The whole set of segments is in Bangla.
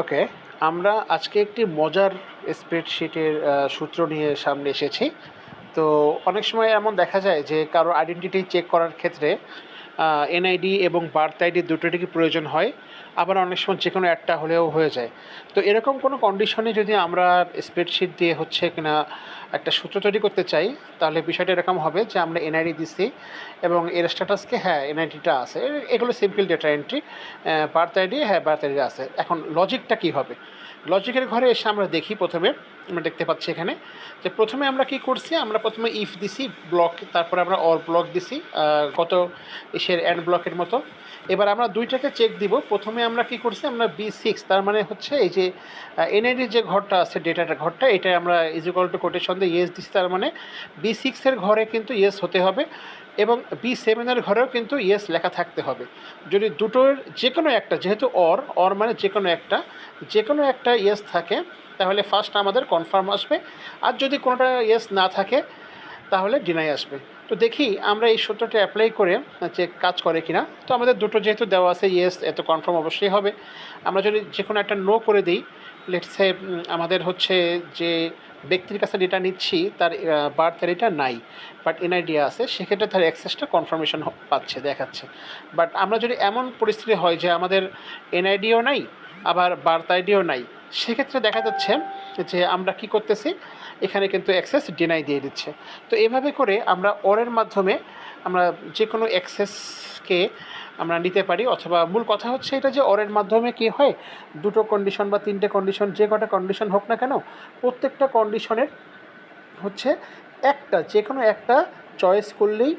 ওকে, আমরা আজকে একটি মজার স্প্রেডশিটের সূত্র নিয়ে সামনে এসেছি। তো অনেক সময় এমন দেখা যায় যে কারো আইডেন্টিটি চেক করার ক্ষেত্রে এনআইডি এবং বার্থ আইডি দুটোরই প্রয়োজন হয়, আবার অনেক সময় যে কোনো একটা হলেও হয়ে যায়। তো এরকম কোনো কন্ডিশনে যদি আমরা স্প্রেডশিট দিয়ে হচ্ছে কিনা একটা সূত্র তৈরি করতে চাই, তাহলে বিষয়টা এরকম হবে যে আমরা এনআইডি দিচ্ছি এবং এর স্ট্যাটাসকে হ্যাঁ এনআইডিটা আছে, এগুলো simple data entry. Birth ID হ্যাঁ বার্থ আইডি আছে। এখন লজিকটা কী হবে? লজিকের ঘরে এসে আমরা দেখি, প্রথমে আমরা দেখতে পাচ্ছি এখানে যে প্রথমে আমরা কি করছি, আমরা প্রথমে ইফ দিছি ব্লক, তারপরে আমরা অর ব্লক দিছি কত ইসের অ্যান্ড ব্লকের মতো। এবার আমরা দুইটাকে চেক দিব। প্রথমে আমরা কি করছি, আমরা B6, তার মানে হচ্ছে এই যে এনআইডির যে ঘরটা আছে, ডেটাটা ঘরটা, এটা আমরা ইজিক্যাল টু কোটেশন দিয়ে ইয়েস দিচ্ছি। তার মানে B6-এর ঘরে কিন্তু ইয়েস হতে হবে এবং B7-এর ঘরেও কিন্তু ইয়েস লেখা থাকতে হবে। যদি দুটোর যে কোনো একটা, যেহেতু অর মানে যে কোনো একটা ইয়েস থাকে, তাহলে ফার্স্ট আমাদের কনফার্ম আসবে, আর যদি কোনোটা ইয়েস না থাকে তাহলে ডিনাই আসবে। তো দেখি আমরা এই সূত্রটা অ্যাপ্লাই করে যে কাজ করে কিনা। তো আমাদের দুটো যেহেতু দেওয়া আছে ইয়েস, এত কনফার্ম অবশ্যই হবে। আমরা যদি যে কোনো একটা নো করে দিই, লেটসে আমাদের হচ্ছে যে ব্যক্তির কাছে ডেটা নিচ্ছি তার বার্থ আইডিটা নাই বাট এনআইডি আছে, সেক্ষেত্রে তার অ্যাক্সেসটা কনফার্মেশন পাচ্ছে, দেখাচ্ছে। বাট আমরা যদি এমন পরিস্থিতি হয় যে আমাদের এনআইডিও নাই আবার বার্থ আইডিও নাই, সেক্ষেত্রে দেখা যাচ্ছে যে আমরা কি করতেছি, এখানে কিন্তু অ্যাক্সেস ডিনাই দিয়ে দিচ্ছে। তো এভাবে করে আমরা অরের মাধ্যমে আমরা যে কোনো অ্যাক্সেসকে আমরা নিতে পারি। অথবা মূল কথা হচ্ছে এটা যে অরের মাধ্যমে কী হয়, দুটো কন্ডিশন বা তিনটে কন্ডিশন, যে কটা কন্ডিশন হোক না কেন, প্রত্যেকটা কন্ডিশনের হচ্ছে একটা, যে কোনো একটা চয়েস করলেই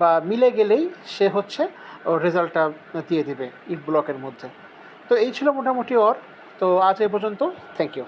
বা মিলে গেলেই সে হচ্ছে রেজাল্টটা দিয়ে দিবে ইফ ব্লকের মধ্যে। তো এই ছিল মোটামুটি অর। তো আজ এ পর্যন্ত, থ্যাংক ইউ।